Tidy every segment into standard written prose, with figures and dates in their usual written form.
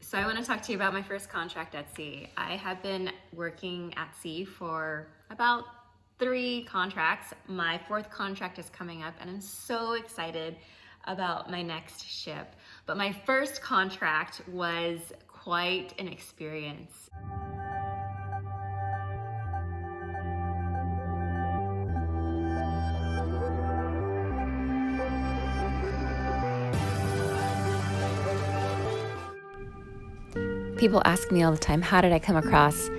So I want to talk to you about my first contract at sea. I have been working at sea for about 3 contracts. My 4th contract is coming up and I'm so excited about my next ship. But my first contract was quite an experience. People ask me all the time, how did I come across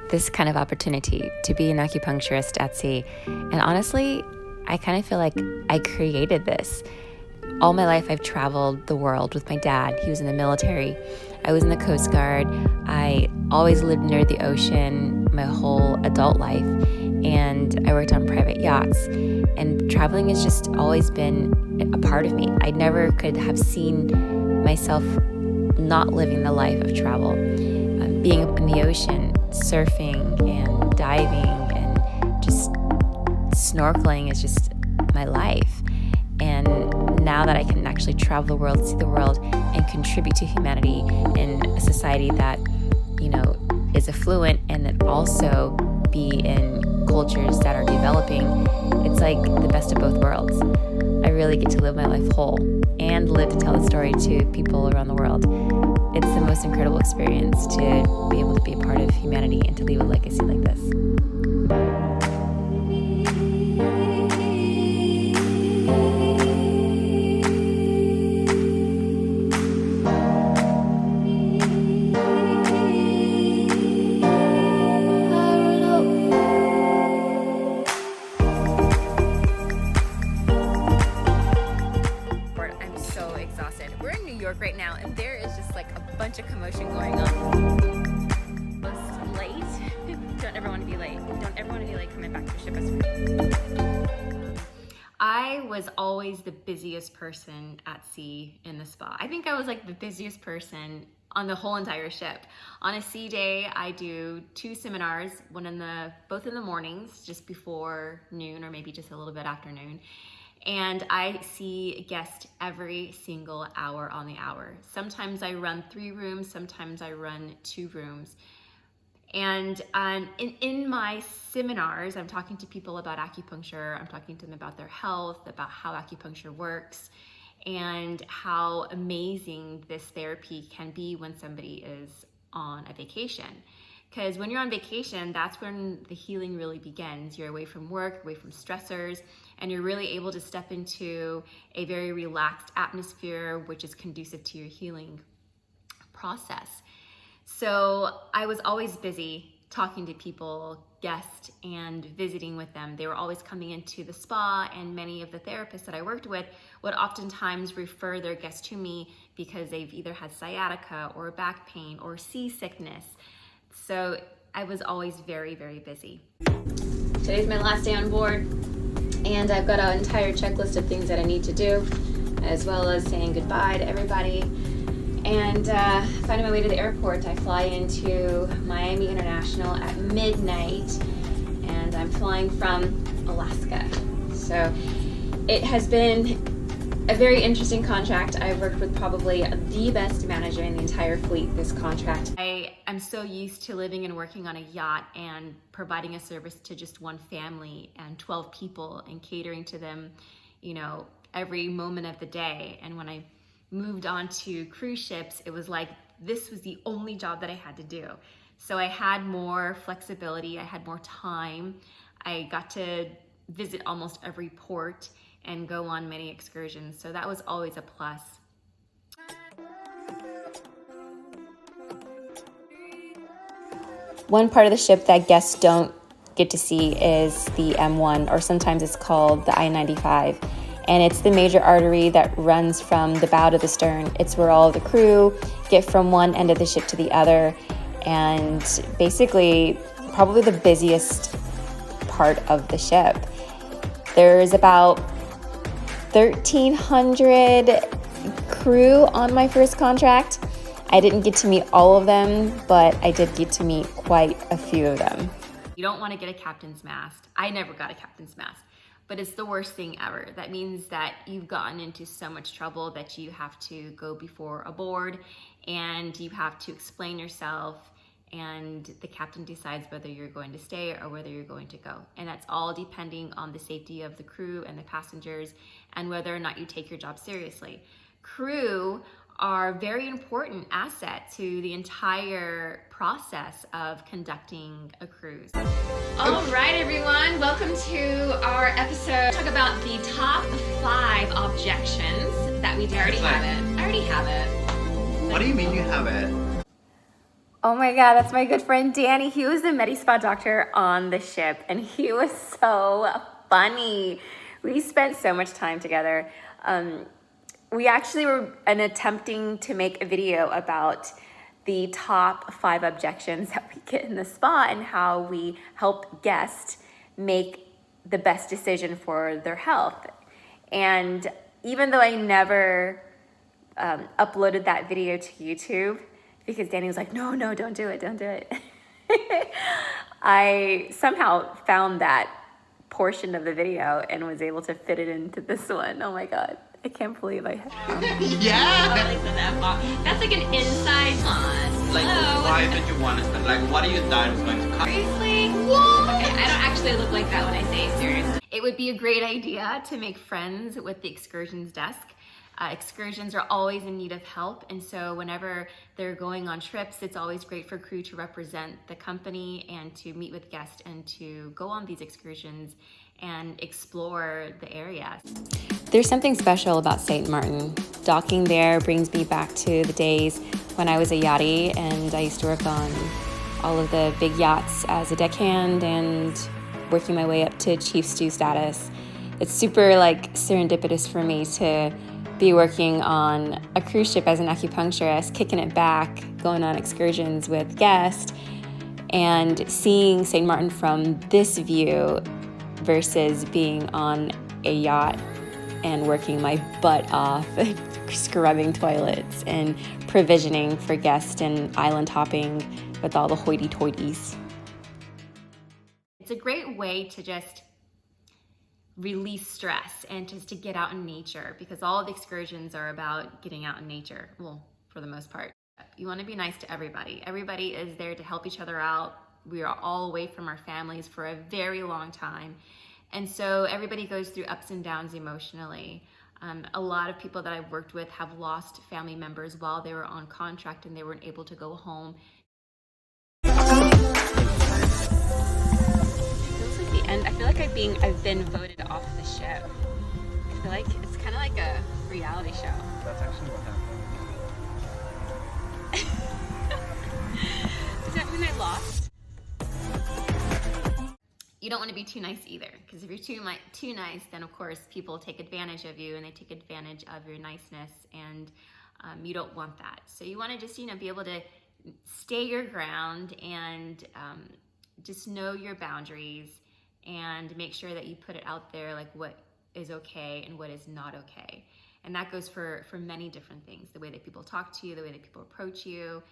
this kind of opportunity to be an acupuncturist at sea? And honestly, I kind of feel like I created this. All my life, I've traveled the world with my dad. He was in the military. I was in the Coast Guard. I always lived near the ocean my whole adult life. And I worked on private yachts. And traveling has just always been a part of me. I never could have seen myself not living the life of travel. Being in the ocean, surfing and diving and just snorkeling is just my life. And now that I can actually travel the world, see the world, and contribute to humanity in a society that, is affluent and that also be in cultures that are developing, it's like the best of both worlds. I really get to live my life whole and live to tell the story to people around the world. It's the most incredible experience to be able to be a part of humanity and to leave a legacy like this. I'm so exhausted. We're in New York right now and there is just like a bunch of commotion going on. Most late. Don't ever want to be late. Don't ever want to be late coming back to the ship. I was always the busiest person at sea in the spa. I think I was like the busiest person on the whole entire ship. On a sea day, I do 2 seminars, both in the mornings, just before noon or maybe just a little bit after noon. And I see guests every single hour on the hour. Sometimes I run 3 rooms, sometimes I run 2 rooms. And in my seminars, I'm talking to people about acupuncture. I'm talking to them about their health, about how acupuncture works, and how amazing this therapy can be when somebody is on a vacation. Because when you're on vacation, that's when the healing really begins. You're away from work, away from stressors, and you're really able to step into a very relaxed atmosphere, which is conducive to your healing process. So I was always busy talking to people, guests, and visiting with them. They were always coming into the spa, and many of the therapists that I worked with would oftentimes refer their guests to me because they've either had sciatica or back pain or seasickness. So I was always very, very busy. Today's my last day on board, and I've got an entire checklist of things that I need to do, as well as saying goodbye to everybody. And finding my way to the airport, I fly into Miami International at midnight, and I'm flying from Alaska. So it has been a very interesting contract. I've worked with probably the best manager in the entire fleet this contract. I am so used to living and working on a yacht and providing a service to just one family and 12 people and catering to them, every moment of the day. And when I moved on to cruise ships, it was like this was the only job that I had to do. So I had more flexibility, I had more time. I got to visit almost every port and go on many excursions. So that was always a plus. One part of the ship that guests don't get to see is the M1, or sometimes it's called the I-95. And it's the major artery that runs from the bow to the stern. It's where all of the crew get from one end of the ship to the other. And basically, probably the busiest part of the ship. There's about 1,300 crew on my first contract. I didn't get to meet all of them, but I did get to meet quite a few of them. You don't want to get a captain's mast. I never got a captain's mast. but it's the worst thing ever. That means that you've gotten into so much trouble that you have to go before a board and you have to explain yourself, and the captain decides whether you're going to stay or whether you're going to go. And that's all depending on the safety of the crew and the passengers and whether or not you take your job seriously. Crew are very important asset to the entire process of conducting a cruise. All right, everyone, welcome to our episode. Talk about the top 5 objections that we do. I already have it. What do you mean you have it? Oh my God, that's my good friend Danny. He was the Medi-Spa doctor on the ship, and he was so funny. We spent so much time together. We actually were attempting to make a video about the top 5 objections that we get in the spa and how we help guests make the best decision for their health. And even though I never uploaded that video to YouTube, because Danny was like, no, don't do it. I somehow found that portion of the video and was able to fit it into this one. Oh my God. I can't believe I have. Yeah! That's like an inside thought. Like, why did you want to spend? Like, what do you thought was going to come? Seriously? What? Okay, I don't actually look like that when I say it seriously. It would be a great idea to make friends with the excursions desk. Excursions are always in need of help, and so whenever they're going on trips, it's always great for crew to represent the company and to meet with guests and to go on these excursions and explore the area. There's something special about St. Martin. Docking there brings me back to the days when I was a yachty and I used to work on all of the big yachts as a deckhand and working my way up to chief stew status. It's super like serendipitous for me to be working on a cruise ship as an acupuncturist, kicking it back, going on excursions with guests, and seeing St. Martin from this view versus being on a yacht and working my butt off, scrubbing toilets and provisioning for guests and island hopping with all the hoity-toities. It's a great way to just release stress and just to get out in nature, because all of the excursions are about getting out in nature. Well, for the most part. You want to be nice to everybody. Everybody is there to help each other out. We are all away from our families for a very long time. And so everybody goes through ups and downs emotionally. A lot of people that I've worked with have lost family members while they were on contract and they weren't able to go home. And I feel like I've been voted off the ship. I feel like it's kind of like a reality show. That's actually what happened. Does that mean I lost? You don't want to be too nice either, because if you're too nice, then of course people take advantage of you and they take advantage of your niceness, and you don't want that. So you want to just, be able to stay your ground and just know your boundaries and make sure that you put it out there, like what is okay and what is not okay. And that goes for many different things. The way that people talk to you, the way that people approach you,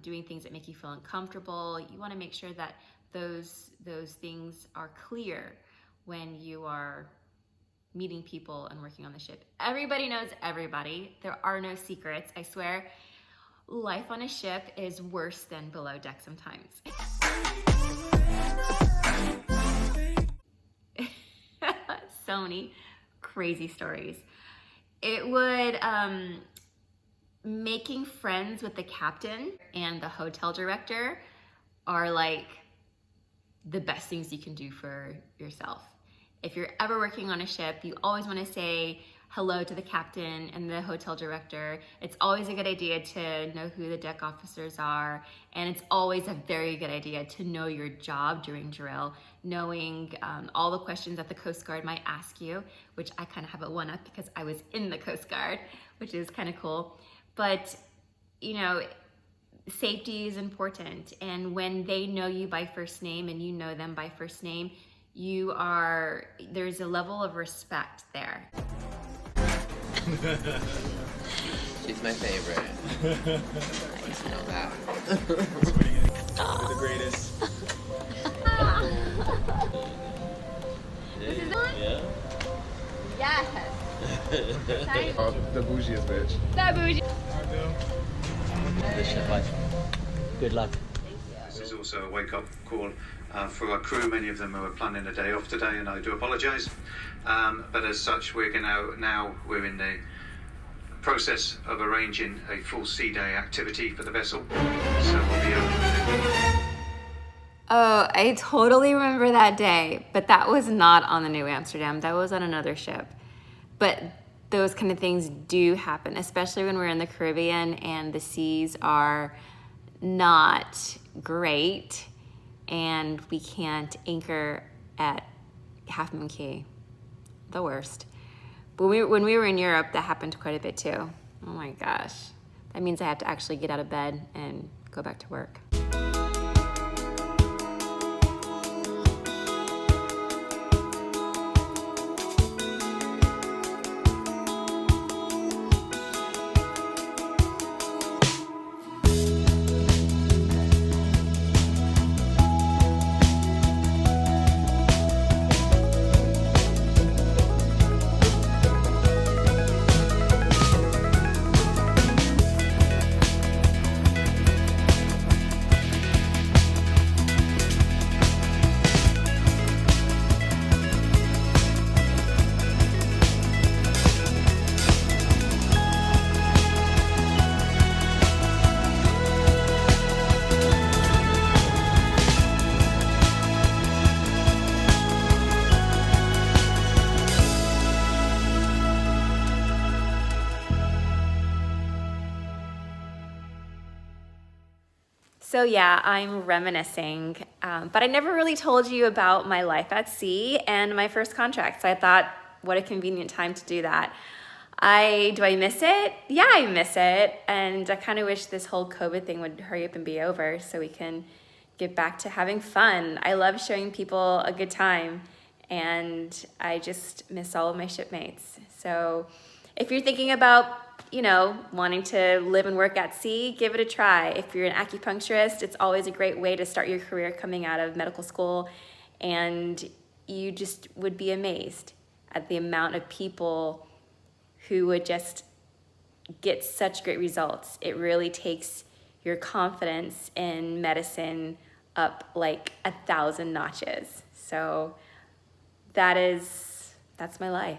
doing things that make you feel uncomfortable. You want to make sure that those things are clear when you are meeting people and working on the ship. Everybody knows everybody. There are no secrets. I swear, life on a ship is worse than below deck sometimes. So many crazy stories. It would, making friends with the captain and the hotel director are like the best things you can do for yourself. If you're ever working on a ship, you always want to say hello to the captain and the hotel director. It's always a good idea to know who the deck officers are, and it's always a very good idea to know your job during drill, knowing all the questions that the Coast Guard might ask you, which I kind of have a one-up because I was in the Coast Guard, which is kind of cool. But, safety is important, and when they know you by first name and you know them by first name, there's a level of respect there. She's my favorite. I just know that. You're the greatest. This is on? Yeah. Yes. The bougiest bitch. The bougie. Good shit, life. Good luck. This is also a wake-up call for our crew. Many of them are planning a day off today, and I do apologise. But as such, we're we're in the process of arranging a full sea day activity for the vessel. So we'll be Oh, I totally remember that day, but that was not on the New Amsterdam. That was on another ship. But those kind of things do happen, especially when we're in the Caribbean and the seas are not great and we can't anchor at Half Moon Cay. The worst. But when we were in Europe, that happened quite a bit too. Oh my gosh. That means I have to actually get out of bed and go back to work. So yeah, I'm reminiscing, but I never really told you about my life at sea and my first contract. So I thought, what a convenient time to do that. Do I miss it? Yeah, I miss it. And I kind of wish this whole COVID thing would hurry up and be over so we can get back to having fun. I love showing people a good time, and I just miss all of my shipmates. So if you're thinking about wanting to live and work at sea, give it a try. If you're an acupuncturist, it's always a great way to start your career coming out of medical school, and you just would be amazed at the amount of people who would just get such great results. It really takes your confidence in medicine up like 1,000 notches. So that's my life.